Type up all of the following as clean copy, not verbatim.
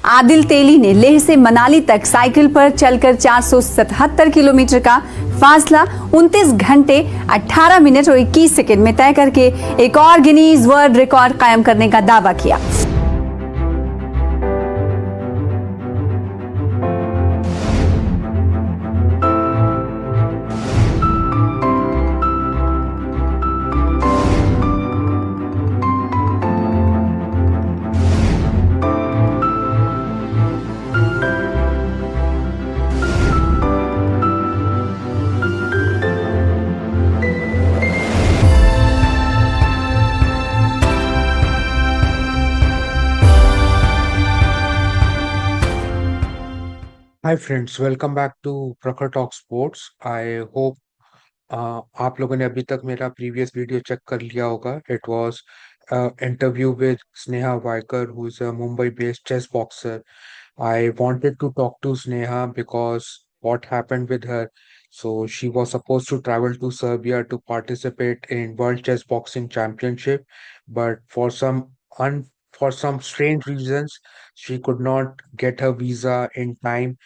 आदिल तेली ने लेह से मनाली तक साइकिल पर चलकर 477 किलोमीटर का फासला 29 घंटे 18 मिनट और 21 सेकंड में तय करके एक और गिनीज वर्ल्ड रिकॉर्ड कायम करने का दावा किया। Hi friends, welcome back to Prakhar talk sports. I hope आप लोगों ने अभी तक मेरा प्रीवियस वीडियो चेक कर लिया होगा। It was interview with Sneha Waykar, who is a Mumbai based chess boxer. I wanted to talk to Sneha because what happened with her. So she was supposed to travel to Serbia to participate in World Chess Boxing Championship, but un for some strange reasons, she could not get her visa in time,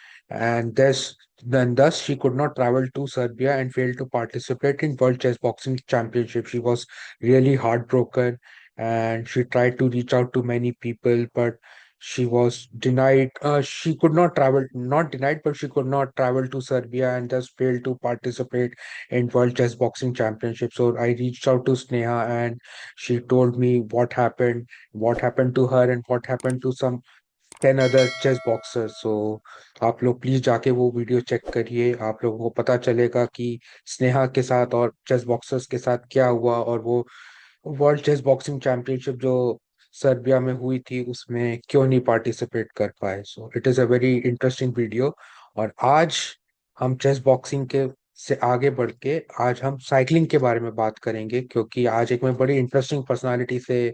and thus she could not travel to Serbia and failed to participate in World Chess Boxing Championship. She was really heartbroken, and she tried to reach out to many people, but she was denied. She could not travel, not denied, but she could not travel to Serbia and thus failed to participate in World Chess Boxing Championship. So I reached out to Sneha, and she told me what happened to her, and what happened to some 10 other chess boxers. So आप लोग please जाके वो video check करिए। आप लोगों को पता चलेगा कि स्नेहा के साथ और चेस बॉक्सर्स के साथ क्या हुआ, और वो वर्ल्ड चेस बॉक्सिंग चैंपियनशिप जो सर्बिया में हुई थी उसमें क्यों नहीं पार्टिसिपेट कर पाए। So it is a very interesting video. और आज हम चेस बॉक्सिंग के से आगे बढ़ के आज हम साइकिलिंग के बारे में बात करेंगे, क्योंकि आज एक मैं बड़ी इंटरेस्टिंग पर्सनालिटी से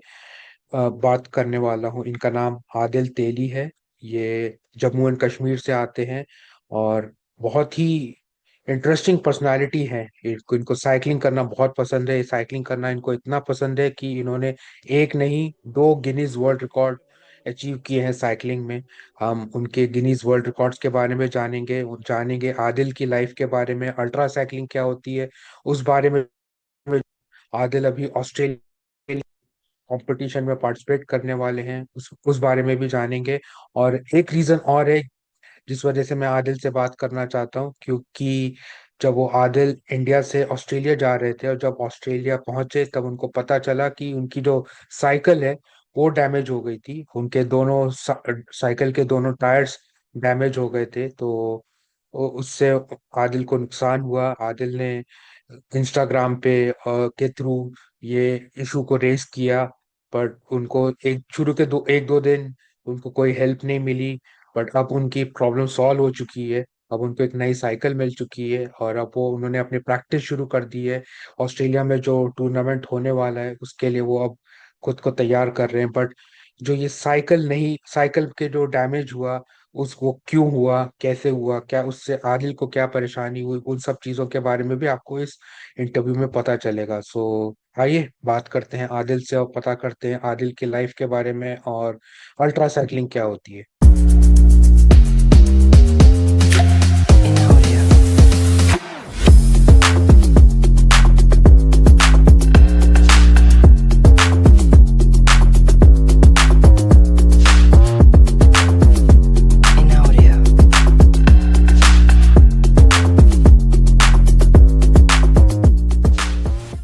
बात करने वाला हूँ। इनका नाम आदिल तेली है। ये जम्मू एंड कश्मीर से आते हैं और बहुत ही इंटरेस्टिंग पर्सनालिटी है। इनको साइकिलिंग करना बहुत पसंद है। साइकिलिंग करना इनको इतना पसंद है कि इन्होंने एक नहीं दो गिनीज वर्ल्ड रिकॉर्ड अचीव किए हैं साइकिलिंग में। हम उनके गिनीज वर्ल्ड रिकॉर्ड्स के बारे में जानेंगे आदिल की लाइफ के बारे में, अल्ट्रा साइकिलिंग क्या होती है उस बारे में। आदिल अभी ऑस्ट्रेलिया कंपटीशन में पार्टिसिपेट करने वाले हैं, उस बारे में भी जानेंगे। और एक रीजन और है जिस वजह से मैं आदिल से बात करना चाहता हूँ, क्योंकि जब वो आदिल इंडिया से ऑस्ट्रेलिया जा रहे थे और जब ऑस्ट्रेलिया पहुंचे तब उनको पता चला कि उनकी जो साइकिल है वो डैमेज हो गई थी। उनके दोनों साइकिल के दोनों टायर्स डैमेज हो गए थे। तो उससे आदिल को नुकसान हुआ। आदिल ने इंस्टाग्राम पे के थ्रू ये इशू को रेस किया, बट उनको एक दो दिन उनको कोई हेल्प नहीं मिली। बट अब उनकी प्रॉब्लम सॉल्व हो चुकी है। अब उनको एक नई साइकिल मिल चुकी है और अब वो उन्होंने अपनी प्रैक्टिस शुरू कर दी है। ऑस्ट्रेलिया में जो टूर्नामेंट होने वाला है उसके लिए वो अब खुद को तैयार कर रहे हैं। बट जो ये साइकिल के जो डैमेज हुआ उस वो क्यों हुआ, कैसे हुआ, क्या उससे आदिल को क्या परेशानी हुई, उन सब चीजों के बारे में भी आपको इस इंटरव्यू में पता चलेगा। सो आइए बात करते हैं आदिल से और पता करते हैं आदिल की लाइफ के बारे में और अल्ट्रा साइकिलिंग क्या होती है।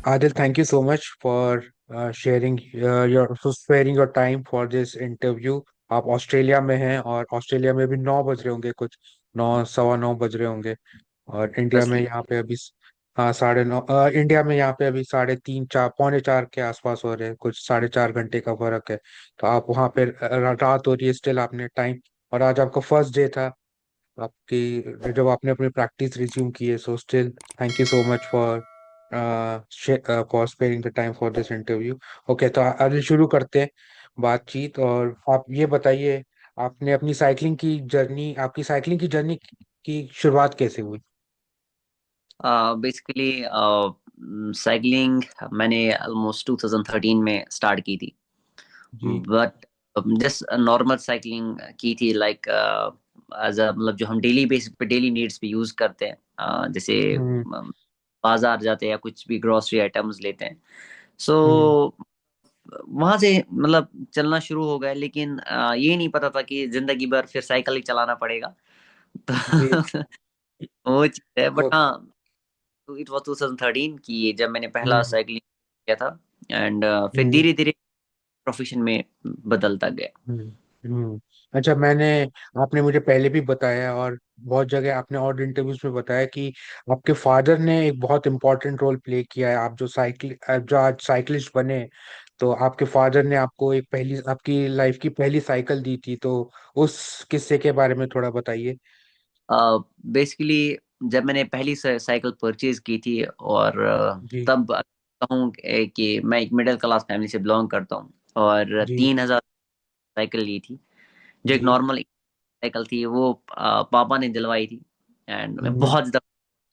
Adil, thank you so much for sharing your time for this interview. आप ऑस्ट्रेलिया में हैं और ऑस्ट्रेलिया में भी 9 बज रहे होंगे, कुछ 9 सवा 9 बज रहे होंगे। और इंडिया में प्रेसली यहाँ पे अभी हाँ 9:30। इंडिया में यहाँ पे अभी 3:30 4 पौने 4 के आसपास हो रहे हैं, कुछ 4.5 घंटे का फर्क है। तो आप वहाँ पे रात हो रही है स्टिल, आपने टाइम। और आज आपका फर्स्ट डे था आपकी जब आपने अपनी प्रैक्टिस रिज्यूम की है। So still thank you so much for sparing the time for this interview. Okay, तो आज शुरू करते हैं बातचीत। और आप ये बताइए, आपकी साइकिलिंग की जर्नी की शुरुआत कैसे हुई। बेसिकली साइकिलिंग मैंने ऑलमोस्ट 2013 में स्टार्ट की थी। जी। बट जस्ट नॉर्मल साइकिलिंग की थी, लाइक एज अ मतलब जो हम डेली बेसिस पे डेली नीड्स पे यूज करते हैं, जैसे हम्म बाजार जाते हैं या कुछ भी ग्रोसरी आइटम्स लेते हैं। सो हम्म वहां से मतलब चलना शुरू हो गया, लेकिन ये नहीं पता था कि जिंदगी भर फिर साइकिल ही चलाना पड़ेगा। जी तो वो चीज है, बट ओके हाँ, इट वाज 2013 की जब मैंने पहला हम्म साइकिलिंग किया था। एंड फिर हम्म धीरे धीरे प्रोफेशन में बदलता गया। हम्म अच्छा मैंने आपने मुझे पहले भी बताया और बहुत जगह आपने और इंटरव्यूज में बताया कि आपके फादर ने एक बहुत इंपॉर्टेंट रोल प्ले किया है। आप जो आज साइकिलिस्ट बने, तो आपके फादर ने आपको एक पहली आपकी लाइफ की पहली साइकिल दी थी, तो उस किस्से के बारे में थोड़ा बताइए। बेसिकली जब मैंने पहली साइकिल परचेज की थी, और जी तब कहूँ कि मैं एक मिडिल क्लास फैमिली से बिलोंग करता हूँ, और जी 3,000 साइकिल ली थी, जो एक जी नॉर्मल साइकिल थी, वो पापा ने दिलवाई थी। एंड मैं हम्म बहुत ज्यादा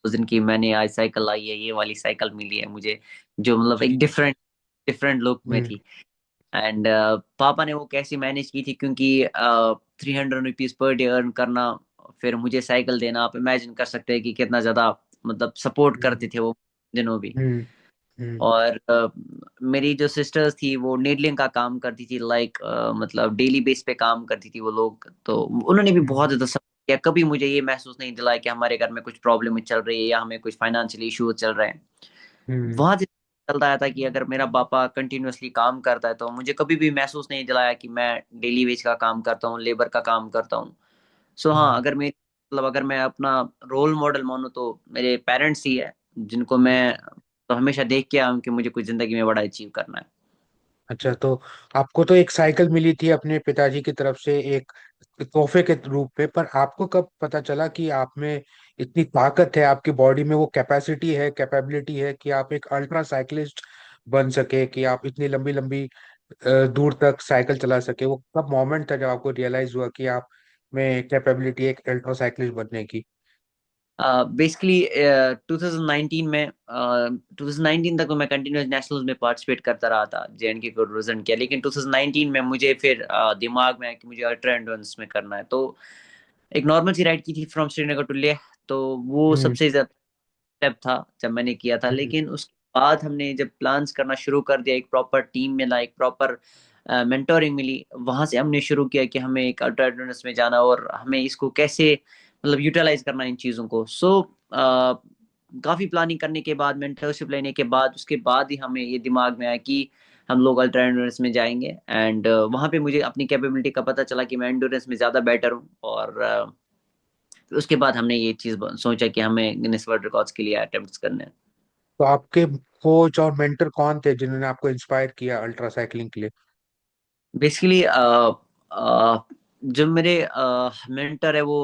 उस दिन की, मैंने आज साइकिल लाई है, ये वाली साइकिल मिली है मुझे, जो मतलब एक जी डिफरेंट डिफरेंट लुक में हम्म थी। एंड पापा ने वो कैसे मैनेज की थी, क्योंकि 300 रुपीज पर डे अर्न करना, फिर मुझे साइकिल देना, आप इमेजिन कर सकते हैं कि कितना ज्यादा मतलब सपोर्ट हम्म करते थे वो दिनों भी। हम्म हम्म और मेरी जो सिस्टर्स थी वो नीडलिंग का काम करती थी, लाइक मतलब डेली बेस पे काम करती थी वो लोग, तो उन्होंने भी बहुत ज्यादा सपोर्ट किया। कभी मुझे ये महसूस नहीं दिलाया कि हमारे घर में कुछ प्रॉब्लम चल रही है या हमें कुछ फाइनेंशियल इशू चल रहे हैं। हम्म वहां से चलता आया था कि अगर मेरा पापा कंटिन्यूअसली काम करता है, तो मुझे कभी भी महसूस नहीं दिलाया कि मैं डेली वेज का काम करता हूँ, लेबर का काम करता हूँ। सो हाँ, हम्म अगर मैं मतलब अगर मैं अपना रोल मॉडल मानूं तो मेरे पेरेंट्स ही है, जिनको मैं तो हमेशा देख के आया हूं कि मुझे कुछ जिंदगी में बड़ा अचीव करना है। अच्छा, तो आपको तो एक साइकिल मिली थी अपने पिताजी की तरफ से एक तोहफे के रूप में, पर आपको कब पता चला कि आप में इतनी ताकत है, आपकी बॉडी में वो कैपेसिटी है, कैपेबिलिटी है कि आप एक अल्ट्रा साइकिलिस्ट बन सके, कि आप इतनी लंबी लंबी दूर तक साइकिल चला सके? वो कब मोमेंट था जब आपको रियलाइज हुआ कि आप में कैपेबिलिटी है एक अल्ट्रा साइकिलिस्ट बनने की? बेसिकली 2019 में 2019 तक तो मैं कंटिन्यूस नेशनल्स में पार्टिसिपेट करता रहा था, जेएनके को रिप्रेजेंट किया, लेकिन 2019 में मुझे फिर दिमाग में आया कि मुझे अल्ट्रा एंड्योरेंस में करना है। तो एक नॉर्मल सी राइड की थी फ्रॉम श्रीनगर टू लेह, तो वो हम्म सबसे ज्यादा स्टेप था जब मैंने किया था। हम्म लेकिन उसके बाद हमने जब प्लान्स करना शुरू कर दिया, एक प्रॉपर टीम मिला, एक प्रॉपर मेंटोरिंग मिली, वहां से हमने शुरू किया कि हमें एक अल्ट्रा एंड्योरेंस में जाना और हमें इसको कैसे मतलब यूटिलाइज करना इन चीजों को। सो काफी प्लानिंग करने के बाद, मेंटरशिप लेने के बाद, उसके बाद ही हमें ये दिमाग में आया कि हम लोग अल्ट्रा एंड्योरेंस में जाएंगे। एंड वहां पे मुझे अपनी कैपेबिलिटी का पता चला कि मैं एंड्योरेंस में ज्यादा बेटर हूँ, और उसके बाद हमने ये चीज सोचा कि हमें गिनेस वर्ल्ड रिकॉर्ड्स के लिए अटेम्प्ट्स करने हैं। तो आपके कोच और मेंटर कौन थे जिन्होंने आपको इंस्पायर किया अल्ट्रा साइकिलिंग के लिए? बेसिकली जो मेरे मेंटर है वो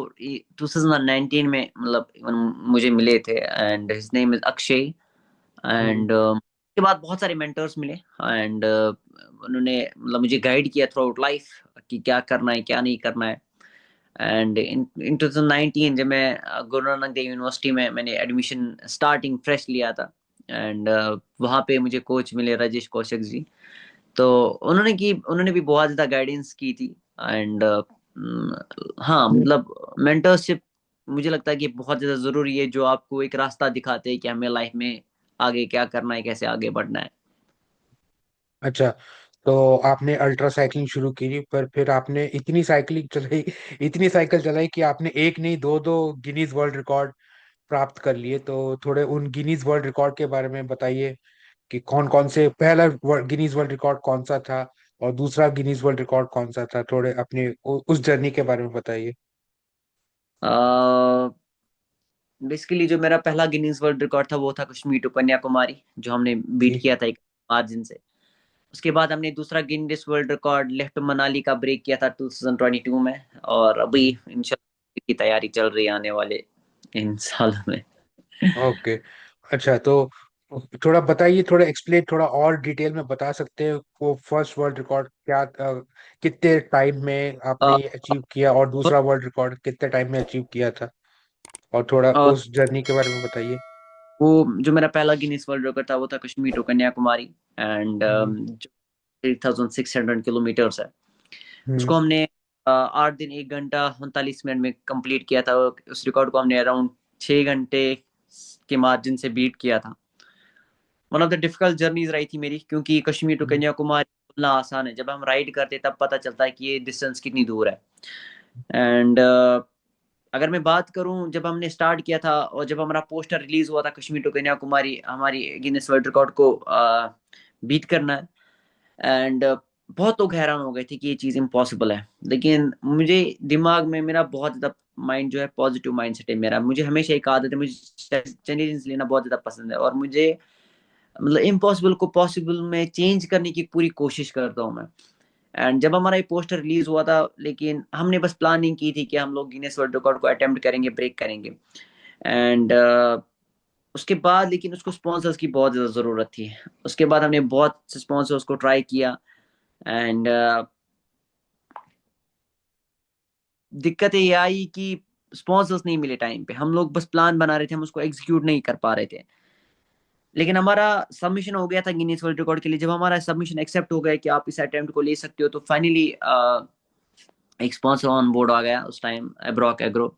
2019 में मतलब मुझे मिले थे, and his name is Akshay. Hmm and उसके बाद बहुत सारे मेंटर्स मिले, एंड उन्होंने मतलब मुझे गाइड किया थ्रू आउट लाइफ कि क्या करना है क्या नहीं करना है। एंड इन 2019 जब मैं गुरु नानक देव यूनिवर्सिटी में मैंने एडमिशन स्टार्टिंग फ्रेश लिया था, एंड वहाँ पे मुझे कोच मिले राजेश कौशिक जी। तो उन्होंने भी बहुत ज्यादा गाइडेंस की थी। एंड हाँ मतलब मेंटरशिप मुझे लगता है कि बहुत ज्यादा जरूरी है, जो आपको एक रास्ता दिखाते हैं कि हमें लाइफ में आगे क्या करना है, कैसे आगे बढ़ना है। अच्छा, तो आपने अल्ट्रा साइकिलिंग शुरू की, पर फिर आपने इतनी साइकिलिंग चलाई, इतनी साइकिल चलाई कि आपने एक नहीं दो दो गिनीज वर्ल्ड रिकॉर्ड प्राप्त कर लिए। तो थोड़े उन गिनीज वर्ल्ड रिकॉर्ड के बारे में बताइए कि कौन कौन से, पहला गिनीज वर्ल्ड रिकॉर्ड कौन सा था और दूसरा गिनीज वर्ल्ड रिकॉर्ड कौन सा था? थोड़े अपने उस जर्नी के बारे में बताइए। बेसिकली जो मेरा पहला गिनीज वर्ल्ड रिकॉर्ड था वो था कश्मीर टू कन्याकुमारी, जो हमने बीट जी किया था एक मार्जिन से। उसके बाद हमने दूसरा Guinness world record Leh to Manali का ब्रेक किया था 2022 में, और अभी जी इंशाल्लाह की तैयारी चल रही है आने वाले इन सालों में। ओके। अच्छा, तो थोड़ा बताइए, थोड़ा एक्सप्लेन, थोड़ा और डिटेल में बता सकते हैं वो फर्स्ट वर्ल्ड रिकॉर्ड क्या कितने टाइम में अ, आपने अचीव किया, और दूसरा वर्ल्ड रिकॉर्ड कितने टाइम में अचीव किया था? और थोड़ा अ, उस जर्नी के बारे में बताइए। वो जो मेरा पहला गिनीज वर्ल्ड रिकॉर्ड था वो था कश्मीर टू कन्याकुमारी, एंड हम्म जो 3600 किलोमीटर है। हम्म। उसको हमने 8 दिन 1 घंटा 39 मिनट में कंप्लीट किया था। उस रिकॉर्ड को हमने अराउंड 6 घंटे के मार्जिन से बीट किया था। One of the difficult journeys रही थी मेरी, क्योंकि कश्मीर टू कन्याकुमारी बोलना आसान है, जब हम राइड करते तब पता चलता है कि ये डिस्टेंस कितनी दूर है। एंड अगर मैं बात करूं, जब हमने स्टार्ट किया था और जब हमारा पोस्टर रिलीज हुआ था कश्मीर टू कन्याकुमारी हमारी गिनेस वर्ल्ड रिकॉर्ड को बीट करना है, एंड बहुत लोग हैरान हो गए थे कि ये चीज़ इम्पॉसिबल है। लेकिन मुझे दिमाग में मेरा बहुत ज़्यादा माइंड जो है पॉजिटिव माइंड सेट है मेरा। मुझे हमेशा एक आदत है, मुझे चैलेंजेस लेना बहुत ज़्यादा पसंद है, और मुझे मतलब इम्पॉसिबल को पॉसिबल में चेंज करने की पूरी कोशिश करता हूँ मैं। एंड जब हमारा ये पोस्टर रिलीज हुआ था, लेकिन हमने बस प्लानिंग की थी कि हम लोग गिनेस वर्ल्ड रिकॉर्ड को अटेम्प्ट करेंगे, ब्रेक करेंगे। एंड उसके बाद लेकिन उसको स्पॉन्सर्स की बहुत ज़्यादा ज़रूरत थी। उसके बाद हमने बहुत से स्पॉन्सर्स को ट्राई किया, एंड दिक्कतें ये आई कि स्पॉन्सर्स नहीं मिले टाइम पे। हम लोग बस प्लान बना रहे थे, हम उसको एग्जीक्यूट नहीं कर पा रहे थे। लेकिन हमारा सबमिशन हो गया था गिनीज वर्ल्ड रिकॉर्ड के लिए। जब हमारा सबमिशन एक्सेप्ट हो गया कि आप इस अटेम्प्ट को ले सकते हो, तो फाइनली एक स्पॉन्सर ऑन बोर्ड आ गया उस टाइम, एब्रॉक एग्रो।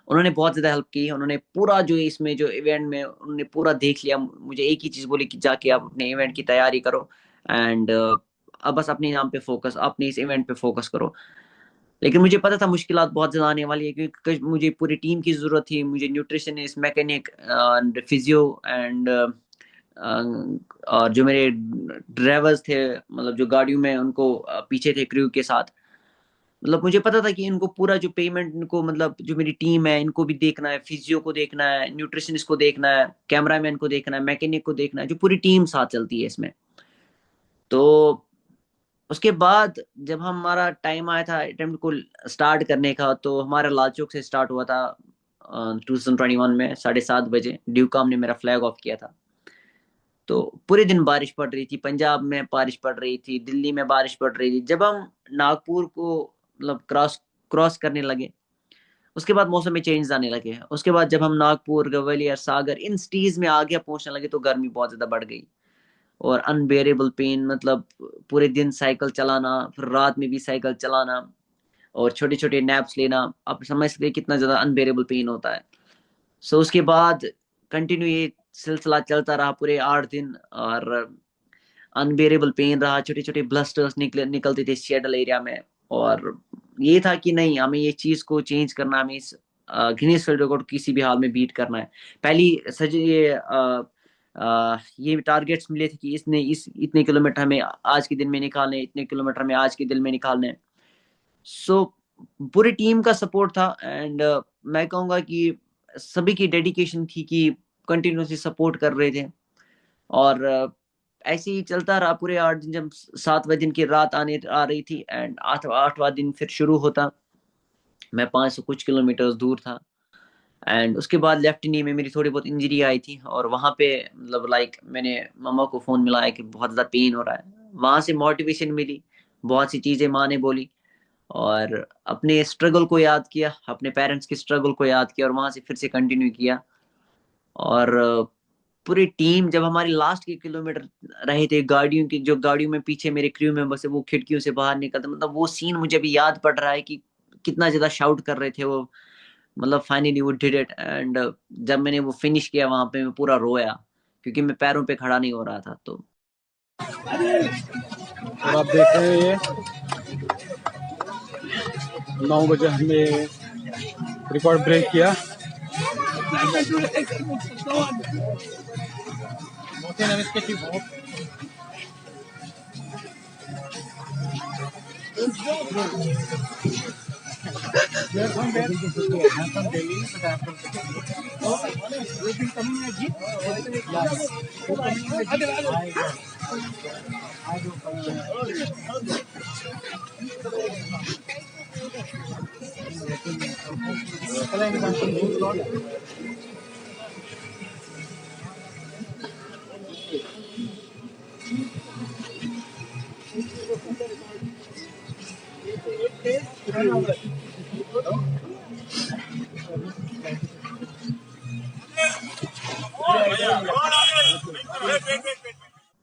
उन्होंने बहुत ज्यादा हेल्प की। उन्होंने पूरा जो इसमें जो इवेंट में उन्होंने पूरा देख लिया। मुझे एक ही चीज बोली कि जाके आप अपने इवेंट की तैयारी करो, एंड अब बस अपने नाम पे फोकस, अपने इस इवेंट पे फोकस करो। लेकिन मुझे पता था मुश्किलात बहुत ज्यादा आने वाली है, क्योंकि मुझे पूरी टीम की जरूरत थी। मुझे न्यूट्रिशनिस्ट, मैकेनिक, फिजियो, एंड और जो मेरे ड्राइवर्स थे, मतलब जो गाड़ियों में उनको पीछे थे क्रू के साथ। मतलब मुझे पता था कि इनको पूरा जो पेमेंट, इनको मतलब जो मेरी टीम है इनको भी देखना है, फिजियो को देखना है, न्यूट्रिशनिस्ट को देखना है, कैमरामैन को देखना है, मैकेनिक को देखना है, जो पूरी टीम साथ चलती है इसमें। तो उसके बाद जब हमारा टाइम आया था अटेम्प्ट को स्टार्ट करने का, तो हमारा लाल चौक से स्टार्ट हुआ था 2021 में 7:30 बजे। ड्यूकाम ने मेरा फ्लैग ऑफ किया था। तो पूरे दिन बारिश पड़ रही थी, पंजाब में बारिश पड़ रही थी, दिल्ली में बारिश पड़ रही थी। जब हम नागपुर को मतलब क्रॉस क्रॉस करने लगे, उसके बाद मौसम में चेंज आने लगे। उसके बाद जब हम नागपुर, ग्वालियर, सागर इन सिटीज में आगे पहुंचने लगे, तो गर्मी बहुत ज्यादा बढ़ गई और अनबेरेबल पेन। मतलब पूरे दिन साइकिल चलाना, फिर रात में भी साइकिल चलाना, और छोटे छोटे नैप्स लेना, आप समझ सकते हैं कितना ज्यादा अनबेरेबल पेन होता है। सो उसके बाद कंटिन्यू ये सिलसिला चलता रहा पूरे 8 दिन, और अनबेरेबल पेन रहा। छोटे छोटे ब्लस्टर्स निकलते थे शेडल एरिया में। और ये था कि नहीं, हमें ये चीज को चेंज करना, हमें इस गिनीज वर्ल्ड रिकॉर्ड किसी भी हाल में बीट करना है। पहली सज ये टारगेट्स मिले थे कि इसने इस इतने किलोमीटर हमें आज के दिन में निकालने, इतने किलोमीटर हमें आज के दिन में निकालने। सो पूरी टीम का सपोर्ट था, एंड मैं कहूँगा कि सभी की डेडिकेशन थी कि कंटिन्यूसली सपोर्ट कर रहे थे। और ऐसे ही चलता रहा पूरे 8 दिन। जब 7वें दिन की रात आने आ रही थी, एंड 8वां दिन फिर शुरू होता, मैं 500 कुछ किलोमीटर दूर था। एंड उसके बाद लेफ्ट नी में मेरी थोड़ी बहुत इंजरी आई थी, और वहां पे मतलब लाइक मैंने मम्मा को फोन मिलाया कि बहुत ज्यादा पेन हो रहा है। वहां से मोटिवेशन मिली, बहुत सी चीजें माँ ने बोली, और अपने स्ट्रगल को याद किया, अपने पेरेंट्स की स्ट्रगल को याद किया, और वहां से फिर से कंटिन्यू किया। और पूरी टीम जब हमारी लास्ट के किलोमीटर रहे थे, गाड़ियों की जो गाड़ियों में पीछे मेरे क्रू मेंबर्स है वो खिड़कियों से बाहर निकलते, मतलब वो सीन मुझे अभी याद पड़ रहा है कि कितना ज्यादा शाउट कर रहे थे वो। मतलब फाइनली वो डिड इट। एंड जब मैंने वो फिनिश किया वहां पे, मैं पूरा रोया, क्योंकि मैं पैरों पे खड़ा नहीं हो रहा था। तो और आप देख रहे हैं ये 9 बजे हमने रिकॉर्ड ब्रेक किया।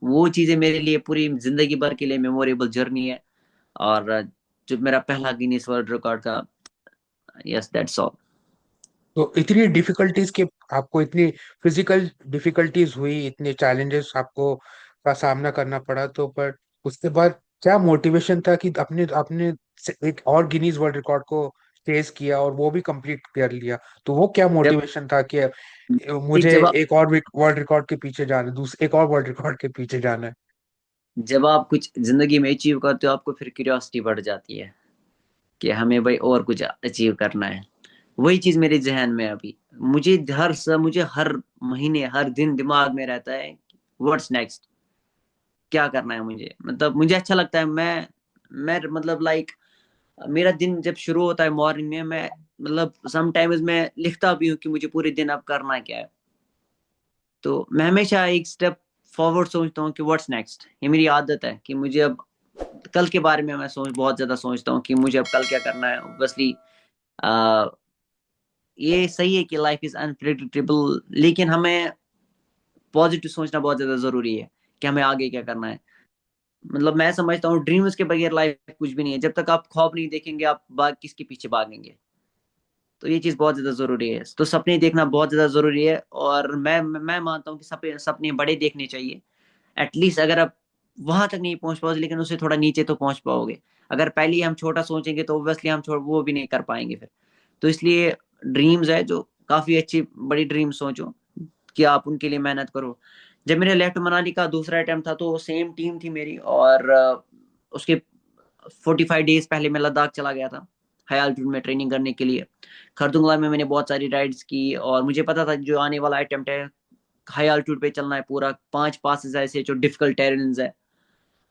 वो चीजें मेरे लिए पूरी जिंदगी भर के लिए मेमोरेबल जर्नी है। और जो मेरा पहला गिनीज वर्ल्ड रिकॉर्ड था, यस दैट्स ऑल। तो इतनी डिफिकल्टीज के आपको इतनी फिजिकल डिफिकल्टीज हुई, इतने चैलेंजेस आपको का सामना करना पड़ा, तो पर उसके बाद क्या मोटिवेशन था कि अपने अपने एक और गिनीज वर्ल्ड रिकॉर्ड को चेज किया और वो भी कंप्लीट कर लिया? तो वो क्या जब मोटिवेशन था कि मुझे जब एक और वर्ल्ड रिकॉर्ड के पीछे जाना है, दूसरे एक और वर्ल्ड रिकॉर्ड के पीछे जाना है? जब आप कुछ जिंदगी में अचीव करते हो, आपको फिर क्यूरियोसिटी बढ़ जाती है कि हमें भाई और कुछ अचीव करना है। वही चीज मेरे जहन में है अभी। मुझे हर महीने हर दिन दिमाग में रहता है व्हाट्स नेक्स्ट, क्या करना है मुझे। मतलब मुझे अच्छा लगता है, मैं मतलब लाइक मेरा दिन जब शुरू होता है मॉर्निंग में, मैं मतलब समटाइम्स मैं लिखता भी हूँ कि मुझे पूरे दिन अब करना क्या है। तो मैं हमेशा एक स्टेप फॉरवर्ड सोचता हूँ कि व्हाट्स नेक्स्ट। ये मेरी आदत है कि मुझे अब कल के बारे में मैं बहुत ज्यादा सोचता हूँ कि मुझे अब कल क्या करना है। ऑब्वियसली ये सही है कि लाइफ इज अनप्रिडिक्टेबल, लेकिन हमें पॉजिटिव सोचना बहुत ज्यादा जरूरी है कि हमें आगे क्या करना है। मतलब मैं समझता हूँ ड्रीम्स के बगैर लाइफ कुछ भी नहीं है। जब तक आप ख्वाब नहीं देखेंगे, आप किसके पीछे भागेंगे। तो ये चीज बहुत ज्यादा जरूरी है। तो सपने देखना बहुत ज्यादा जरूरी है, और मैं मानता हूँ कि सपने सपने बड़े देखने चाहिए। एटलीस्ट अगर आप वहां तक नहीं पहुंच पाओगे, लेकिन उससे थोड़ा नीचे तो पहुंच पाओगे। अगर पहले ही हम छोटा सोचेंगे तो ऑब्वियसली हम वो भी नहीं कर पाएंगे फिर। तो इसलिए ड्रीम्स है जो काफी अच्छी बड़ी ड्रीम्स सोचो कि आप उनके लिए मेहनत करो। जब मेरे लेफ्ट मनाली का दूसरा अटेम्प्ट था, तो सेम टीम थी मेरी, और उसके 45 डेज पहले मैं लद्दाख चला गया था हाई अल्टीट्यूड में ट्रेनिंग करने के लिए। खरदुंगला में मैंने बहुत सारी राइड्स की, और मुझे पता था जो आने वाला अटेम्प्ट है हाई अल्टीट्यूड पे चलना है पूरा 5 पासेस ऐसे जो डिफिकल्ट टेरेन्स है।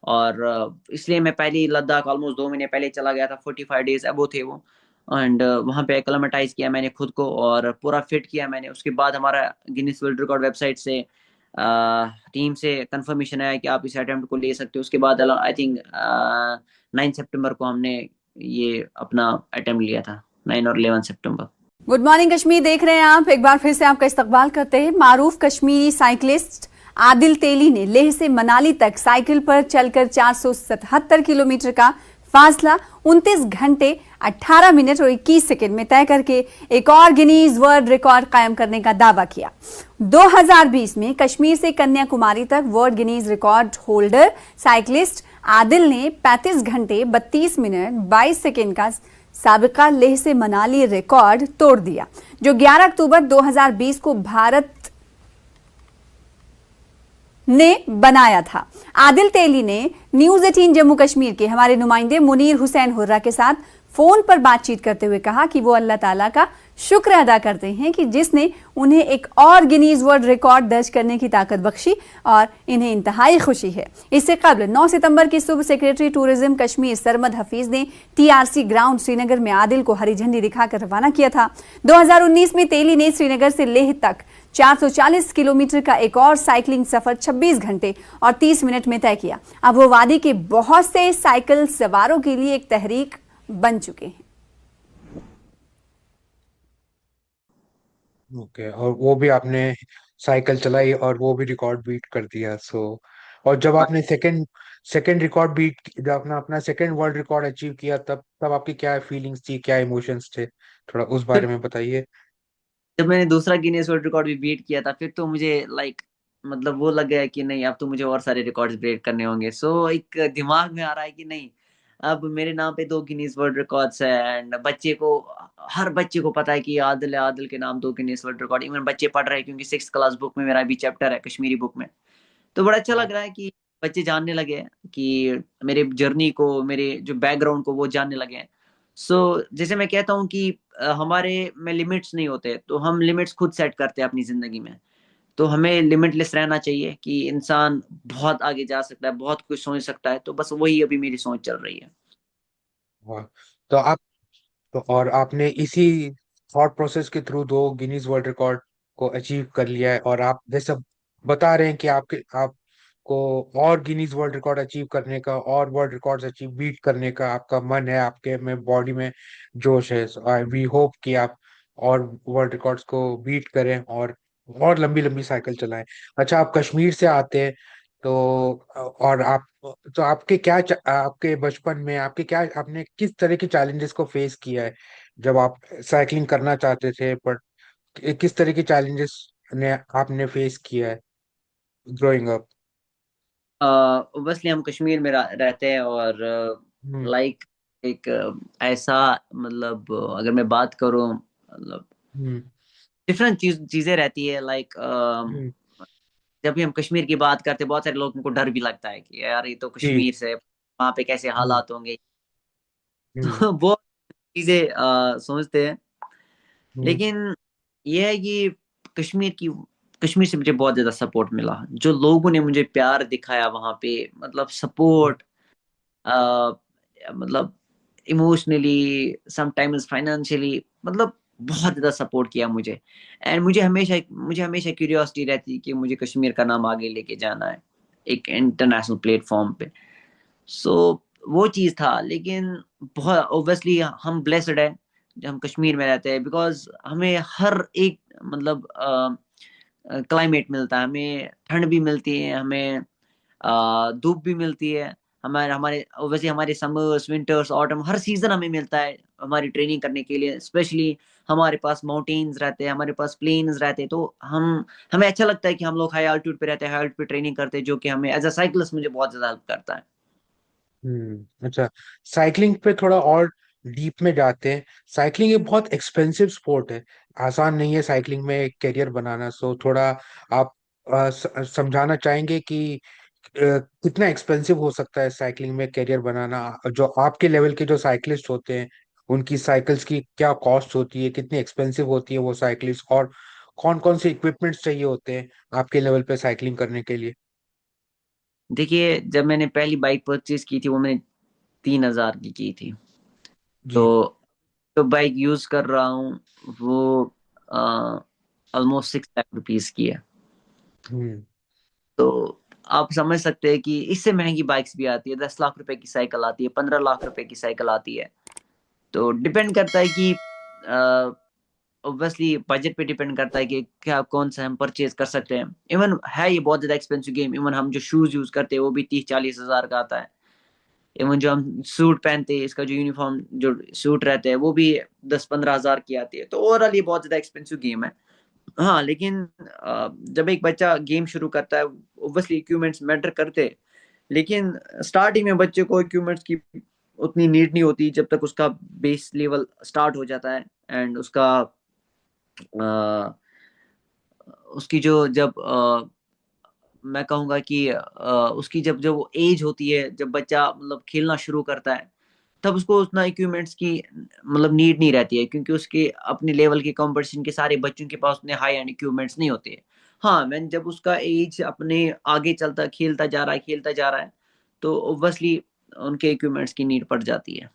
और इसलिए मैं पहले ही लद्दाख ऑलमोस्ट 2 महीने पहले चला गया था। 45 डेज अबो थे वो। एंड वहाँ पे एक्लेमेटाइज किया मैंने खुद को, और पूरा फिट किया मैंने। उसके बाद हमारा गिनीज वर्ल्ड रिकॉर्ड वेबसाइट से टीम से कंफर्मेशन आया कि आप इस अटेम्प्ट को ले सकते हो। उसके बाद आई थिंक 9 सितंबर को हमने ये अपना अटेम्प्ट लिया था, 9 और 11 सितंबर। गुड मॉर्निंग कश्मीर देख रहे हैं आप। एक बार फिर से आपका इस्तकबाल करते हैं। मारूफ कश्मीरी साइकिलिस्ट आदिल तेली ने लेह से मनाली तक साइकिल पर चलकर 477 किलोमीटर का फासला 29 घंटे 18 मिनट और 21 सेकंड में तय करके एक और गिनीज वर्ल्ड रिकॉर्ड कायम करने का दावा किया। 2020 में कश्मीर से कन्याकुमारी तक world Guinness record holder cyclist Adil ने 35 घंटे 32 मिनट 22 सेकंड का साबिका लेह से मनाली रिकॉर्ड तोड़ दिया, जो 11 अक्टूबर 2020 को भारत ने बनाया था। आदिल तेली ने न्यूज 18 जम्मू कश्मीर के हमारे नुमाइंदे मुनीर हुसैन हुर्रा के साथ फोन पर बातचीत करते हुए कहा कि वो अल्लाह ताला का शुक्र अदा करते हैं कि जिसने उन्हें एक और गिनीज वर्ल्ड रिकॉर्ड दर्ज करने की ताकत बख्शी, और इन्हें इंतहाई खुशी है। इससे कबल 9 सितंबर की सुबह सेक्रेटरी टूरिज्म कश्मीर सरमद हफीज ने टीआरसी ग्राउंड श्रीनगर में आदिल को हरी झंडी दिखाकर रवाना किया था। 2019 में तेली ने श्रीनगर से लेह तक 440 किलोमीटर का एक और साइकिलिंग सफर 26 घंटे और 30 मिनट में तय किया। अब वो वादी के बहुत से साइकिल सवारों के लिए एक तहरीक बन चुके हैं। ओके, और वो भी आपने साइकिल चलाई और वो भी रिकॉर्ड बीट कर दिया। और जब आपने सेकंड सेकंड रिकॉर्ड बीट, जब आपने अपना सेकंड वर्ल्ड रिकॉर्ड अचीव किया, तब तब आपकी क्या फीलिंग्स थी, क्या इमोशंस थे? थोड़ा उस बारे में बताइए। जब मैंने दूसरा गिनीज वर्ल्ड रिकॉर्ड भी बीट किया था, फिर तो मुझे लाइक मतलब वो लग गया कि नहीं, अब तो मुझे और सारे रिकॉर्ड्स ब्रेक करने होंगे। सो एक दिमाग में आ रहा है कि नहीं, अब मेरे नाम पे 2 गिनीज वर्ल्ड रिकॉर्ड्स है। एंड हर बच्चे को पता है कि आदिल है, आदिल के नाम 2 गिनीज वर्ल्ड रिकॉर्ड। इवन बच्चे पढ़ रहे हैं, क्योंकि 6th क्लास बुक में मेरा भी चैप्टर है कश्मीरी बुक में। तो बड़ा अच्छा लग रहा है कि बच्चे जानने लगे हैं कि मेरे जर्नी को, मेरे जो बैकग्राउंड को वो जानने लगे हैं। सो जैसे मैं कहता हूँ कि हमारे में लिमिट्स नहीं होते, तो हम लिमिट्स खुद सेट करते हैं अपनी जिंदगी में। तो हमें लिमिटलेस रहना चाहिए कि इंसान बहुत आगे जा सकता है, बहुत कुछ सोच सकता है। तो बस वही अभी मेरी सोच चल रही है। वाह। तो आप तो और आपने इसी थॉट प्रोसेस के थ्रू दो गिनीज वर्ल्ड रिकॉर्ड को अचीव कर लिया है, और आप जैसे बता रहे हैं कि आपको और गिनीज वर्ल्ड रिकॉर्ड अचीव करने का और वर्ल्ड रिकॉर्ड्स अचीव बीट करने का आपका मन है, आपके में बॉडी में जोश है। आई वी होप कि आप और वर्ल्ड रिकॉर्ड्स को बीट करें और लंबी लंबी साइकिल चलाएं। अच्छा, आप कश्मीर से आते हैं, तो और आप तो आपके बचपन में आपने किस तरह के चैलेंजेस को फेस किया है जब आप साइकिलिंग करना चाहते थे, पर किस तरह के चैलेंजेस ने आपने फेस किया है ग्रोइंग अप? ओब्वियसली हम कश्मीर में रहते हैं, और हम्म। लाइक एक ऐसा, मतलब अगर मैं बात करूं, मतलब हम्म। डिफरेंट चीजें रहती है। लाइक हम्म। जब भी हम कश्मीर की बात करते हैं, बहुत सारे लोगों को डर भी लगता है कि यार ये तो जी। कश्मीर से, वहां पे कैसे हम्म। हालात होंगे। हम्म। तो वो चीजें सोचते हैं। हम्म। लेकिन ये है कि कश्मीर से मुझे बहुत ज्यादा सपोर्ट मिला। जो लोगों ने मुझे प्यार दिखाया वहां पे, मतलब सपोर्ट, मतलब इमोशनली, समटाइम्स फाइनेंशियली, मतलब बहुत ज्यादा सपोर्ट किया मुझे। एंड मुझे हमेशा क्यूरियोसिटी रहती है कि मुझे कश्मीर का नाम आगे लेके जाना है एक इंटरनेशनल प्लेटफॉर्म पे। सो वो चीज था। लेकिन बहुत ऑब्वियसली हम ब्लेस्ड है जब हम कश्मीर में रहते हैं, बिकॉज हमें हर एक, मतलब क्लाइमेट मिलता है। हमें ठंड भी मिलती है, हमें धूप भी मिलती है। हमारे हमारे वैसे हमारे समर्स, विंटर्स, ऑटम, हर सीजन हमें मिलता है हमारी ट्रेनिंग करने के लिए। स्पेशली हमारे पास माउंटेन्स रहते हैं, हमारे पास प्लेन्स रहते हैं, तो हमें अच्छा लगता है कि हम लोग हाई ऑल्टीट्यूड पे रहते हैं, हाई ऑल्टीट्यूड पे ट्रेनिंग करते हैं, जो कि हमें एज अ साइक्लिस्ट मुझे बहुत ज्यादा हेल्प करता है। अच्छा, साइकिलिंग पे थोड़ा और डीप में जाते हैं। साइकिलिंग एक बहुत एक्सपेंसिव स्पोर्ट है, आसान नहीं है साइकिलिंग में एक करियर बनाना। सो थोड़ा आप समझाना चाहेंगे कि कितना एक्सपेंसिव हो सकता है साइकिलिंग में करियर बनाना? जो आपके लेवल के जो साइकिलिस्ट होते हैं, उनकी साइकिल्स की क्या कॉस्ट होती है, कितनी एक्सपेंसिव होती है वो साइकिलिस्ट, और कौन कौन से इक्विपमेंट्स चाहिए होते हैं आपके लेवल पे साइकिलिंग करने के लिए? देखिए, जब मैंने पहली बाइक परचेज की थी वो मैंने 3,000 की थी। तो जी। जो बाइक यूज कर रहा हूँ वो ऑलमोस्ट 6 लाख रुपीज की है। हम्म। तो आप समझ सकते हैं कि इससे महंगी बाइक्स भी आती है। 10 लाख रुपए की साइकिल आती है, 15 लाख रुपए की साइकिल आती है। तो डिपेंड करता है कि ऑब्वियसली बजट पे डिपेंड करता है कि क्या कौन सा हम परचेज कर सकते हैं। इवन है ये बहुत ज्यादा एक्सपेंसिव गेम। इवन हम जो शूज यूज करते हैं वो भी 30-40 हजार का आता है। इवन जो हम सूट पहनते हैं, इसका जो यूनिफॉर्म जो सूट रहते हैं वो भी 10-15 हजार की आती है। तो ओवरऑल ये बहुत ज्यादा एक्सपेंसिव गेम है। हाँ, लेकिन जब एक बच्चा गेम शुरू करता है, ऑब्वियसली इक्विपमेंट्स मैटर करते हैं। लेकिन स्टार्टिंग में बच्चे को इक्विपमेंट्स की उतनी नीड नहीं होती जब तक उसका बेस लेवल स्टार्ट हो जाता है। एंड अ, उसकी जो जब मैं कहूँगा कि उसकी जब जब वो एज होती है, जब बच्चा मतलब खेलना शुरू करता है, तब उसको उतना इक्विपमेंट्स की मतलब नीड नहीं रहती है, क्योंकि उसके अपने लेवल के कंपटीशन के सारे बच्चों के पास उतने हाई एंड इक्विपमेंट्स नहीं होते हैं। हाँ, मैंने जब उसका एज अपने आगे चलता खेलता जा रहा है, तो ऑब्वियसली उनके इक्विपमेंट्स की नीड पड़ जाती है।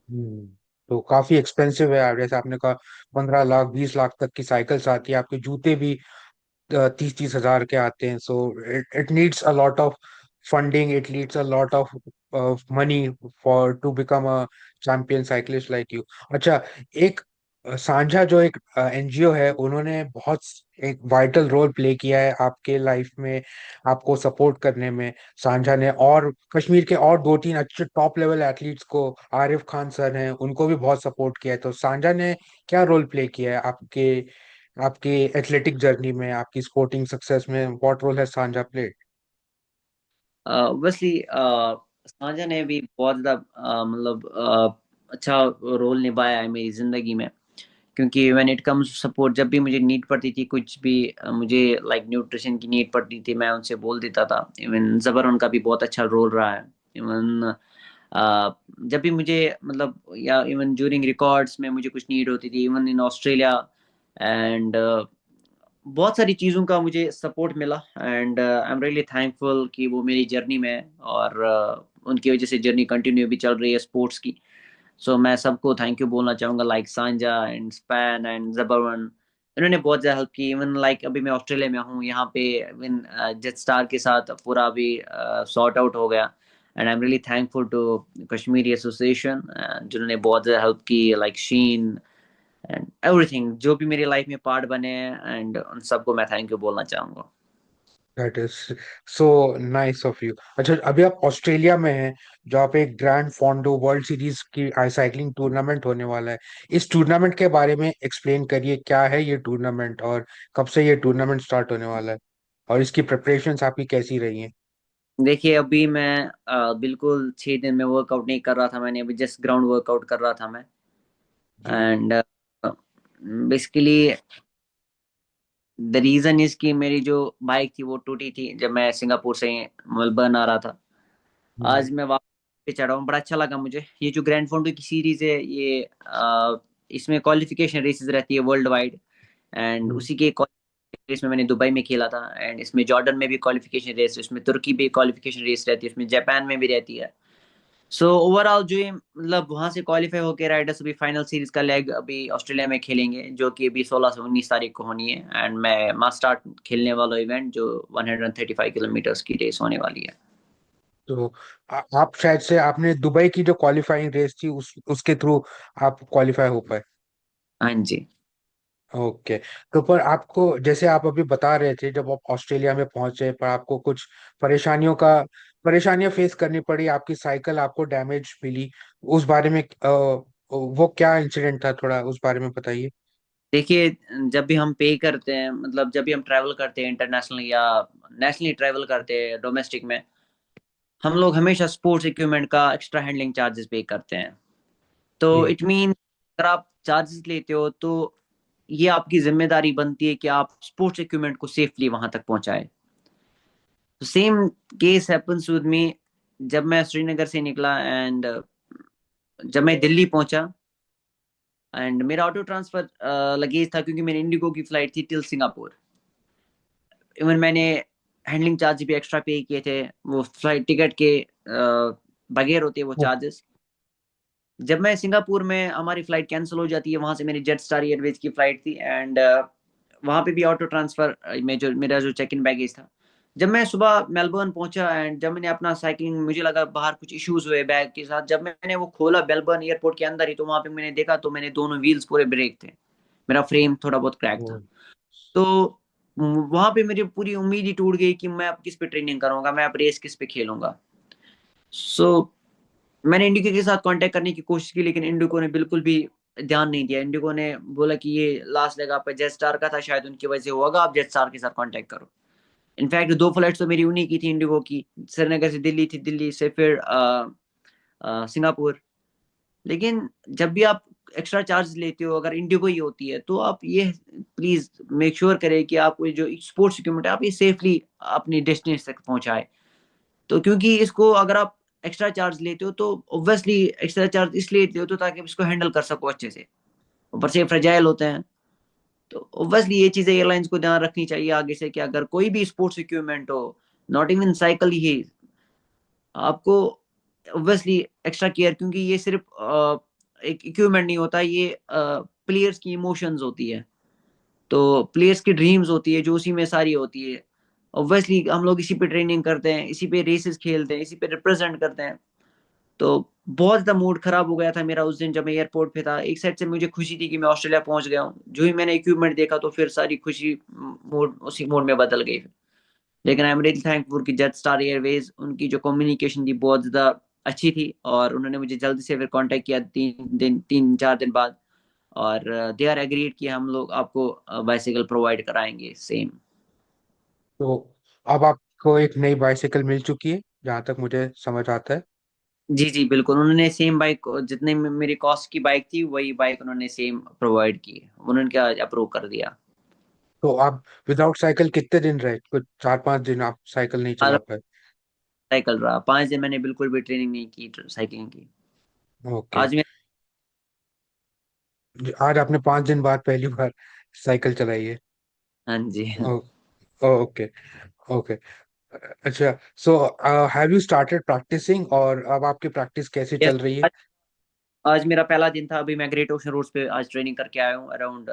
हम्म। तो काफी एक्सपेंसिव है यार, जैसे आपने कहा 15 लाख 20 लाख तक की साइकिल्स आती है, आपके जूते भी 30-30 हजार के आते हैं। So it needs a lot of funding, it needs a lot of money for to become a champion cyclist like you. अच्छा, एक सांझा जो एक एनजीओ है, उन्होंने बहुत एक वाइटल रोल प्ले किया है आपके लाइफ में, आपको सपोर्ट करने में। सांझा ने और कश्मीर के और दो तीन अच्छे टॉप लेवल एथलीट्स को, आरिफ खान सर हैं, उनको भी बहुत सपोर्ट किया है। तो सांझा ने क्या रोल प्ले किया है आपके आपकी एथलेटिक जर्नी में, आपकी स्पोर्टिंग सक्सेस में? व्हाट रोल है सांझा प्लेड? ऑब्वियसली सांझा ने भी बहुत ज्यादा मतलब अच्छा रोल निभाया है मेरी जिंदगी में। क्योंकि व्हेन इट कम्स सपोर्ट, जब भी मुझे नीड पड़ती थी, कुछ भी मुझे लाइक न्यूट्रिशन की नीड पड़ती थी, मैं उनसे बोल देता था। इवन जबर उनका भी बहुत अच्छा रोल रहा है। इवन जब भी मुझे मतलब, या इवन ड्यूरिंग रिकॉर्ड्स में मुझे कुछ नीड होती थी, इवन इन ऑस्ट्रेलिया। एंड बहुत सारी चीज़ों का मुझे सपोर्ट मिला, and I am really thankful कि वो मेरी जर्नी में है, और उनकी वजह से जर्नी कंटिन्यू भी चल रही है स्पोर्ट्स की। सो मैं सबको थैंक यू बोलना चाहूँगा, लाइक सांजा एंड स्पैन एंड जबरवन। इन्होंने बहुत ज़्यादा हेल्प की। इवन लाइक अभी मैं ऑस्ट्रेलिया में हूँ, यहाँ पे इवन जेट स्टार के साथ पूरा अभी सॉर्ट आउट हो गया, and I am really thankful to Kashmiri association जिन्होंने बहुत ज़्यादा हेल्प की, लाइक शीन एंड एवरीथिंग जो भी मेरी लाइफ में पार्ट बने हैं, एंड उन सबको मैं थैंक यू बोलना चाहूँगा। That is so nice of you. अच्छा, अभी आप ऑस्ट्रेलिया में हैं, जहाँ पे एक ग्रैंड फोंडो वर्ल्ड सीरीज की साइकिलिंग टूर्नामेंट होने वाला है। इस टूर्नामेंट के बारे में एक्सप्लेन करिए, क्या है ये टूर्नामेंट और कब से ये टूर्नामेंट स्टार्ट होने वाला है, और इसकी प्रिपरेशंस आपकी कैसी रही हैं? देखिए अभी मैं बिल्कुल 6 दिन में वर्कआउट नहीं कर रहा था, मैंने अभी जस्ट ग्राउंड वर्कआउट कर रहा था मैं। जी। And basically the reason is कि मेरी जो बाइक थी वो टूटी थी जब मैं सिंगापुर से मेलबर्न आ रहा था। हम्म। आज मैं वापस पे चढ़ा हूँ, बड़ा अच्छा लगा मुझे। ये जो ग्रैंड फोंडो की सीरीज है, ये इसमें क्वालिफिकेशन रेसेस रहती है वर्ल्ड वाइड, एंड हम्म। उसी के रेस में मैंने दुबई में खेला था, एंड इसमें जॉर्डन में भी क्वालिफिकेशन रेस, इसमें तुर्की भी क्वालिफिकेशन रेस रहती है, इसमें जापान में भी रहती है। सो ओवरऑल जो ये मतलब वहां से क्वालिफाई होकर राइडर्स अभी फाइनल सीरीज का लेग अभी ऑस्ट्रेलिया में खेलेंगे, जो कि अभी 16 से 19 तारीख को होनी है, एंड मैं मास स्टार्ट खेलने वाला इवेंट जो 135 किलोमीटर की रेस होने वाली है। तो आप शायद से आपने दुबई की जो क्वालिफाइंग रेस थी उसके थ्रू आप क्वालिफाई हो पाए। हाँ जी। ओके। तो पर आपको, जैसे आप अभी बता रहे थे, जब आप ऑस्ट्रेलिया में पहुंचे पर आपको कुछ परेशानियां फेस करनी पड़ी, आपकी साइकिल आपको डैमेज मिली, उस बारे में वो क्या इंसिडेंट था, थोड़ा उस बारे में बताइए। देखिए जब भी हम पे करते हैं, मतलब जब भी हम ट्रैवल करते हैं इंटरनेशनल या नेशनली ट्रैवल करते हैं डोमेस्टिक में, हम लोग हमेशा स्पोर्ट्स इक्विपमेंट का एक्स्ट्रा हैंडलिंग चार्जेस पे करते हैं। तो जी। इट मीन अगर आप चार्जेस लेते हो तो ये आपकी जिम्मेदारी बनती है कि आप स्पोर्ट्स इक्विपमेंट को सेफली वहां तक पहुंचाए। तो same case happens with me. जब मैं श्रीनगर से निकला एंड जब मैं दिल्ली पहुंचा, एंड मेरा ऑटो ट्रांसफर लगेज था, क्योंकि मेरी इंडिगो की फ्लाइट थी टिल सिंगापुर। इवन मैंने हैंडलिंग चार्ज भी एक्स्ट्रा पे किए थे, वो फ्लाइट टिकट के बगैर होते हैं वो ओ, चार्जेस। जब मैं सिंगापुर में, हमारी फ्लाइट कैंसिल हो जाती है, वहां से मेरी जेट स्टार एयरवेज की फ्लाइट थी, एंड वहां पे भी ऑटो ट्रांसफर में जो मेरा जो चेक इन बैगेज था। जब मैं सुबह मेलबर्न पहुंचा एंड जब मैंने अपना साइकिलिंग, मुझे लगा बाहर कुछ इश्यूज हुए बैग के साथ, जब मैंने वो खोला मेलबर्न एयरपोर्ट के अंदर ही, तो वहां पे मैंने देखा तो मैंने दोनों व्हील्स पूरे ब्रेक थे, मेरा फ्रेम थोड़ा बहुत क्रैक ओ, था। तो वहां पे मेरी पूरी उम्मीद ही टूट गई कि मैं अब किस पे ट्रेनिंग करूंगा, मैं अब रेस किस पे खेलूंगा। सो मैंने इंडिको के साथ कांटेक्ट करने की कोशिश की, लेकिन इंडिको ने बिल्कुल भी ध्यान नहीं दिया। इंडिको ने बोला कि ये लास्ट लेग आपका जेट स्टार का था, शायद उनकी वजह से होगा, आप जेट स्टार के साथ कांटेक्ट करो। इनफैक्ट दो फ्लाइट्स तो मेरी उन्हीं की थी इंडिगो की, श्रीनगर से दिल्ली थी, दिल्ली से फिर सिंगापुर। लेकिन जब भी आप एक्स्ट्रा चार्ज लेते हो, अगर इंडिगो ही होती है, तो आप ये प्लीज मेक श्योर करें कि आप जो स्पोर्ट्स इक्विपमेंट है आप ये सेफली अपनी डेस्टिनेशन तक पहुंचाए। तो क्योंकि इसको अगर आप एक्स्ट्रा चार्ज लेते हो तो ऑब्वियसली एक्स्ट्रा चार्ज इसलिए लेते हो तो ताकि आप इसको हैंडल कर सको अच्छे से, ऊपर से फ्रेजाइल होते हैं। तो ऑब्वियसली ये चीजें एयरलाइंस को ध्यान रखनी चाहिए आगे से, कि अगर कोई भी स्पोर्ट्स इक्विपमेंट हो, नॉट इवन साइकिल ही, आपको ऑब्वियसली एक्स्ट्रा केयर, क्योंकि ये सिर्फ एक इक्विपमेंट नहीं होता, ये प्लेयर्स की इमोशंस होती है, तो प्लेयर्स की ड्रीम्स होती है जो उसी में सारी होती है। ऑब्वियसली हम लोग इसी पे ट्रेनिंग करते हैं, इसी पे रेसेस खेलते हैं, इसी पे रिप्रेजेंट करते हैं। तो बहुत ज्यादा मूड खराब हो गया था मेरा उस दिन जब मैं एयरपोर्ट पे था। एक साइड से मुझे खुशी थी कि मैं ऑस्ट्रेलिया पहुंच गया हूँ, जो ही मैंने इक्विपमेंट देखा तो फिर सारी खुशी मूड उसी मूड में बदल गई। लेकिन आई एम रियली थैंकफुल कि जेट स्टार एयरवेज, उनकी जो कम्युनिकेशन थी बहुत ज्यादा अच्छी थी, और उन्होंने मुझे जल्दी से फिर कांटेक्ट किया 3 4 दिन बाद, और दे आर एग्रीड कि हम लोग आपको बाइसाइकिल प्रोवाइड कराएंगे सेम। तो अब आपको एक नई बाइसाइकिल मिल चुकी है, जहां तक मुझे समझ आता है। जी जी बिल्कुल, उन्होंने सेम बाइक, जितने मेरी कॉस्ट की बाइक थी वही बाइक उन्होंने सेम प्रोवाइड की, उन्होंने क्या अप्रूव कर दिया। तो आप विदाउट साइकिल कितने दिन रहे, कुछ 4 5 दिन आप साइकिल नहीं चला पाए? साइकिल रहा 5 दिन, मैंने बिल्कुल भी ट्रेनिंग नहीं की साइकिलिंग की। ओके। आज मैं आज आपने 5 दिन बाद पहली बार साइकिल चलाई है। हाँ जी। Okay, okay. अच्छा, so have you started practicing, और अब आपकी प्रैक्टिस कैसे यस, चल रही है? आज मेरा पहला दिन था। अभी मैं ग्रेट ओशन रोड्स पे आज ट्रेनिंग करके आया हूँ। अराउंड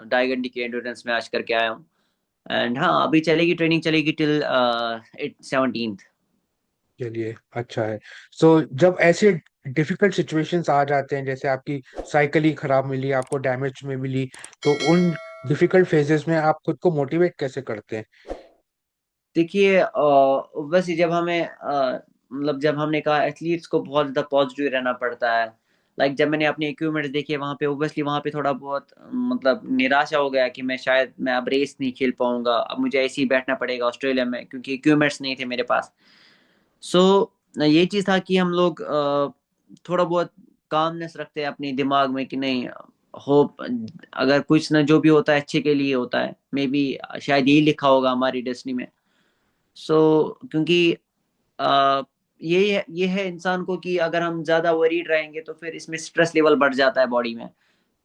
2.5 घंटे की एंड्योरेंस में आज करके आया हूँ। एंड हाँ, अभी चलेगी, ट्रेनिंग चलेगी टिल 17th। चलिए, अच्छा है। सो जब ऐसे डिफिकल्ट सिचुएशंस आ जाते हैं, जैसे आपकी साइकिल ही खराब मिली, आपको डैमेज में मिली, तो उन डिफिकल्ट फेजेस में आप खुद को मोटिवेट कैसे करते हैं? देखिए, वैसे जब हमें मतलब जब हमने कहा एथलीट्स को बहुत ज़्यादा पॉजिटिव रहना पड़ता है। लाइक जब मैंने अपने इक्विपमेंट्स देखे वहाँ पे, ओब्वियसली वहाँ पे थोड़ा बहुत मतलब निराशा हो गया कि मैं अब रेस नहीं खेल पाऊंगा, अब मुझे ऐसे ही बैठना पड़ेगा ऑस्ट्रेलिया में क्योंकि इक्विपमेंट्स नहीं थे मेरे पास। सो ये चीज़ था कि हम लोग थोड़ा बहुत कामनेस रखते हैं अपने दिमाग में कि नहीं, होप, अगर कुछ ना जो भी होता है अच्छे के लिए होता है, मे बी शायद यही लिखा होगा हमारी डेस्टिनी में। क्योंकि अ, ये है इंसान को कि अगर हम ज्यादा वरीड रहेंगे तो फिर इसमें स्ट्रेस लेवल बढ़ जाता है बॉडी में।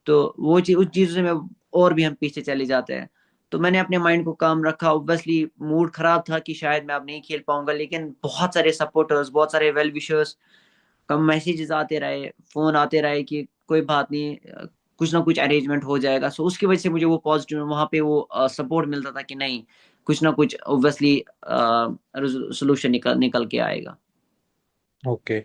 तो वो चीज, उस चीजों से में और भी हम पीछे चले जाते हैं। तो मैंने अपने माइंड को काम रखा। ऑब्वियसली मूड खराब था कि शायद मैं अब नहीं खेल पाऊंगा, लेकिन बहुत सारे सपोर्टर्स, बहुत सारे वेल विशर्स, कम मैसेजेस आते रहे, फोन आते रहे कि कोई बात नहीं, कुछ ना कुछ अरेंजमेंट हो जाएगा। सो उसकी वजह से मुझे वो पॉजिटिव वहां पे वो सपोर्ट मिलता था कि नहीं, कुछ ना कुछ ऑब्वियसली सोल्यूशन निकल निकल के आएगा। ओके।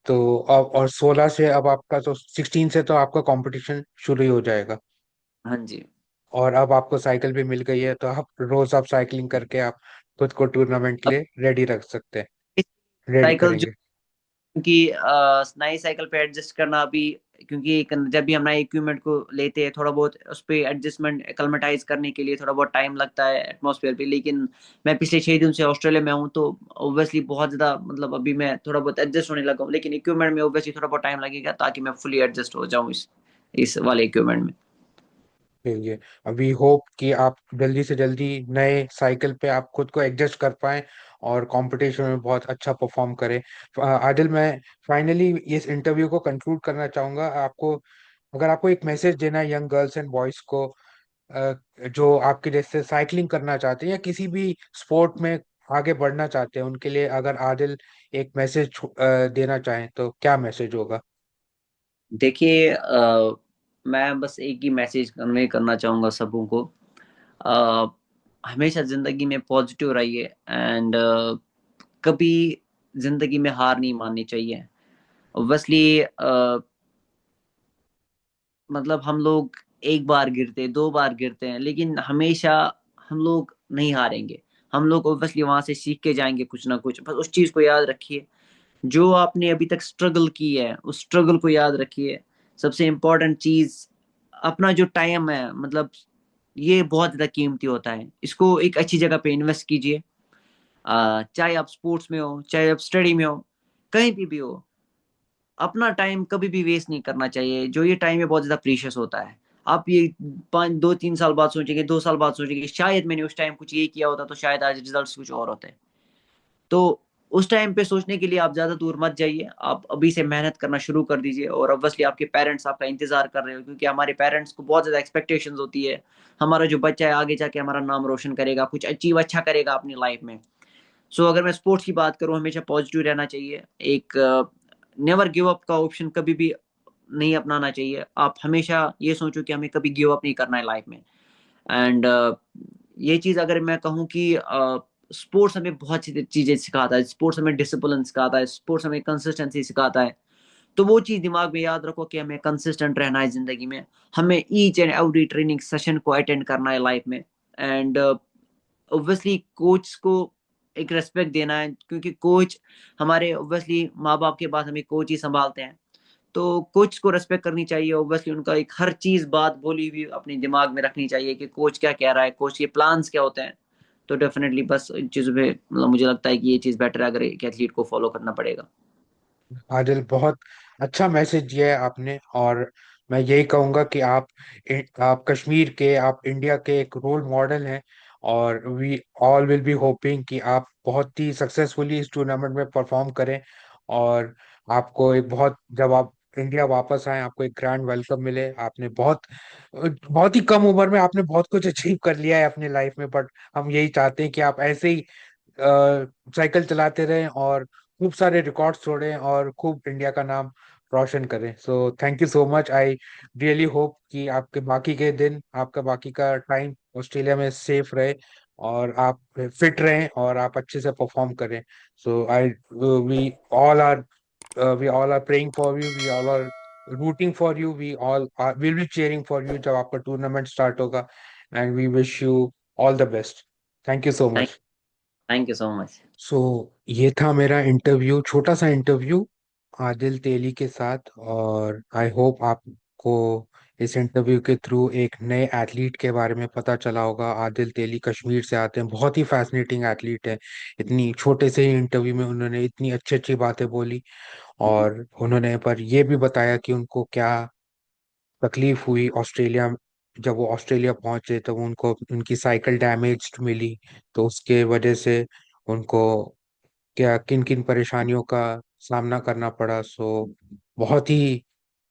तो अब, और 16 से, अब आपका तो 16 से तो आपका कंपटीशन शुरू ही हो जाएगा। हाँ जी। और अब आपको साइकिल भी मिल गई है, तो आप रोज आप साइकिलिंग करके आप खुद को टूर्नामेंट के अब लिए रेडी रख सकते हैं, इस रेडी साइकिल, करेंगे। क्योंकि नई साइकिल पे एडजस्ट करना अभी, क्योंकि जब भी हम नए इक्विपमेंट को लेते हैं थोड़ा बहुत उस पे एडजस्टमेंट एक्लेमेटाइज करने के लिए थोड़ा बहुत टाइम लगता है एटमॉस्फेयर पे। लेकिन मैं पिछले 6 दिन से ऑस्ट्रेलिया में हूँ, तो ऑब्वियसली बहुत ज़्यादा मतलब अभी मैं थोड़ा बहुत एडजस्ट होने लगा हूँ। लेकिन इक्विपमेंट में ऑब्वियसली थोड़ा बहुत टाइम लगेगा ताकि मैं फुली एडजस्ट हो जाऊँ इस वाले इक्विपमेंट में। चलिए, अभी होप कि आप जल्दी से जल्दी नए साइकिल पे आप खुद को एडजस्ट कर पाएं और कंपटीशन में बहुत अच्छा परफॉर्म करें। आदिल, मैं फाइनली इस इंटरव्यू को कंक्लूड करना चाहूंगा। आपको, अगर आपको एक मैसेज देना है यंग गर्ल्स एंड बॉयज को, जो आपके जैसे साइकिलिंग करना चाहते हैं या किसी भी स्पोर्ट में आगे बढ़ना चाहते हैं, उनके लिए अगर आदिल एक मैसेज देना चाहें, तो क्या मैसेज होगा? देखिए, मैं बस एक ही मैसेज कन्वे करना चाहूँगा सबों को। अ, हमेशा ज़िंदगी में पॉजिटिव रहिए। एंड कभी ज़िंदगी में हार नहीं माननी चाहिए। ऑब्वियसली मतलब हम लोग एक बार गिरते हैं, 2 बार गिरते हैं, लेकिन हमेशा हम लोग नहीं हारेंगे। हम लोग ऑब्वियसली वहाँ से सीख के जाएँगे कुछ ना कुछ। बस उस चीज़ को याद रखिए, जो आपने अभी तक स्ट्रगल की है, उस स्ट्रगल को याद रखिए। सबसे इम्पोर्टेंट चीज़, अपना जो टाइम है, मतलब ये बहुत ज़्यादा कीमती होता है। इसको एक अच्छी जगह पे इन्वेस्ट कीजिए। चाहे आप स्पोर्ट्स में हो, चाहे आप स्टडी में हो, कहीं भी हो, अपना टाइम कभी भी वेस्ट नहीं करना चाहिए। जो ये टाइम है बहुत ज़्यादा प्रीशियस होता है। आप ये 5 2-3 साल बाद सोचेंगे, 2 साल बाद सोचेंगे, शायद मैंने उस टाइम कुछ ये किया होता तो शायद आज रिजल्ट्स कुछ और होते। तो उस टाइम पे सोचने के लिए आप ज़्यादा दूर मत जाइए। आप अभी से मेहनत करना शुरू कर दीजिए। और ऑब्वियसली आपके पेरेंट्स आपका इंतज़ार कर रहे हो, क्योंकि हमारे पेरेंट्स को बहुत ज़्यादा एक्सपेक्टेशंस होती है। हमारा जो बच्चा है आगे जाके हमारा नाम रोशन करेगा, कुछ अचीव अच्छा करेगा अपनी लाइफ में। सो अगर मैं स्पोर्ट्स की बात करूँ, हमेशा पॉजिटिव रहना चाहिए। एक नेवर गिव अप का ऑप्शन कभी भी नहीं अपनाना चाहिए। आप हमेशा ये सोचो कि हमें कभी गिव अप नहीं करना है लाइफ में। एंड ये चीज़ अगर मैं कहूँ कि स्पोर्ट्स हमें बहुत सी चीज़ें सिखाता है। स्पोर्ट्स हमें डिसिप्लिन सिखाता है, स्पोर्ट्स हमें कंसिस्टेंसी सिखाता है। तो वो चीज़ दिमाग में याद रखो कि हमें कंसिस्टेंट रहना है ज़िंदगी में। हमें each and every training session को अटेंड करना है लाइफ में। एंड ऑब्वियसली कोच को एक रेस्पेक्ट देना है, क्योंकि कोच हमारे ऑब्वियसली माँ बाप के बाद हमें कोच ही संभालते हैं। तो कोच को रेस्पेक्ट करनी चाहिए। ऑब्वियसली उनका एक हर चीज बात बोली हुई अपने दिमाग में रखनी चाहिए कि कोच क्या कह रहा है, कोच के प्लान्स क्या होते हैं। तो डेफिनेटली बस इन चीजों पे मतलब मुझे लगता है कि ये चीज बेटर है अगर एक एथलीट को फॉलो करना पड़ेगा। आदिल, बहुत अच्छा मैसेज दिया है आपने, और मैं यही कहूंगा कि आप कश्मीर के, आप इंडिया के एक रोल मॉडल हैं। और we all will be hoping कि आप बहुत ही सक्सेसफुली इस टूर्नामेंट में परफॉर्म करें। और आपको एक बहुत, जब आप इंडिया वापस आए, आपको एक ग्रैंड वेलकम मिले। आपने बहुत ही कम उम्र में आपने बहुत कुछ अचीव कर लिया है अपनी लाइफ में, बट हम यही चाहते हैं कि आप ऐसे ही साइकिल चलाते रहें और खूब सारे रिकॉर्ड्स तोड़ें और खूब इंडिया का नाम रोशन करें। सो thank you so much. I really hope कि आपके बाकी के दिन, आपका बाकी का टाइम ऑस्ट्रेलिया में सेफ रहे और आप फिट रहें और आप अच्छे से परफॉर्म करें। So I we all are we all are praying for you, we all are rooting for you, we all are will be cheering for you जब आपका टूर्नामेंट स्टार्ट होगा, and we wish you all the best. Thank you so thank much. Thank you so much. So ये था मेरा interview, छोटा सा interview Adil तेली के साथ, और आई होप आपको इस इंटरव्यू के थ्रू एक नए एथलीट के बारे में पता चला होगा। आदिल तेली कश्मीर से आते हैं, बहुत ही फैसिनेटिंग एथलीट है। इतनी छोटे से ही इंटरव्यू में उन्होंने इतनी अच्छी अच्छी बातें बोली, और उन्होंने पर ये भी बताया कि उनको क्या तकलीफ हुई ऑस्ट्रेलिया, जब वो ऑस्ट्रेलिया पहुंचे तो उनको उनकी साइकिल डैमेज्ड मिली, तो उसके वजह से उनको क्या किन किन परेशानियों का सामना करना पड़ा। सो बहुत ही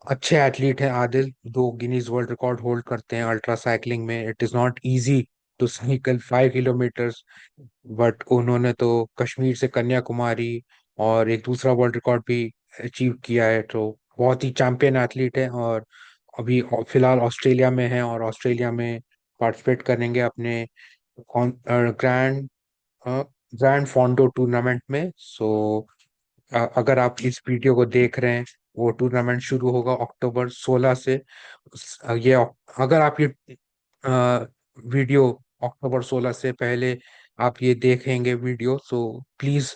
अच्छे एथलीट हैं आदिल, दो गिनीज वर्ल्ड रिकॉर्ड होल्ड करते हैं अल्ट्रा साइकिलिंग में। It is not easy to cycle 5 kilometres, but उन्होंने तो कश्मीर से कन्याकुमारी और एक दूसरा वर्ल्ड रिकॉर्ड भी अचीव किया है। तो बहुत ही चैंपियन एथलीट है, और अभी फिलहाल ऑस्ट्रेलिया में है और ऑस्ट्रेलिया में पार्टिसिपेट करेंगे अपने ग्रैंड ग्रैंड फोंडो टूर्नामेंट में। सो अगर आप इस वीडियो को देख रहे हैं, वो टूर्नामेंट शुरू होगा अक्टूबर 16 से। ये अगर आप ये वीडियो अक्टूबर 16 से पहले आप ये देखेंगे वीडियो, सो प्लीज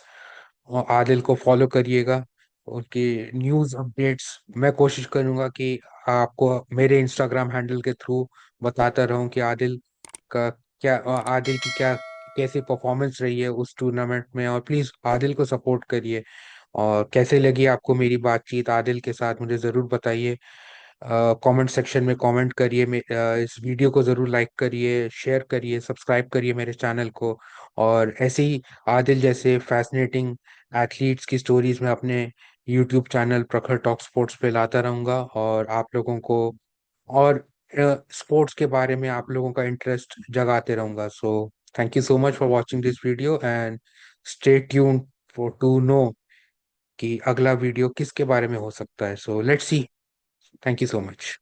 आदिल को फॉलो करिएगा। उनकी न्यूज़ अपडेट्स मैं कोशिश करूंगा कि आपको मेरे इंस्टाग्राम हैंडल के थ्रू बताता रहूं कि का आदिल की क्या कैसी परफॉर्मेंस रही है उस टूर्नामेंट में। और प्लीज आदिल को सपोर्ट करिए। और कैसे लगी आपको मेरी बातचीत आदिल के साथ, मुझे ज़रूर बताइए। कमेंट सेक्शन में कमेंट करिए। इस वीडियो को ज़रूर लाइक करिए, शेयर करिए, सब्सक्राइब करिए मेरे चैनल को। और ऐसे ही आदिल जैसे फैसिनेटिंग एथलीट्स की स्टोरीज मैं अपने यूट्यूब चैनल प्रखर टॉक स्पोर्ट्स पे लाता रहूँगा, और आप लोगों को और स्पोर्ट्स के बारे में आप लोगों का इंटरेस्ट जगाते रहूँगा। So thank you so much for watching this video, and stay tune for to know कि अगला वीडियो किसके बारे में हो सकता है। So let's see. Thank you so much.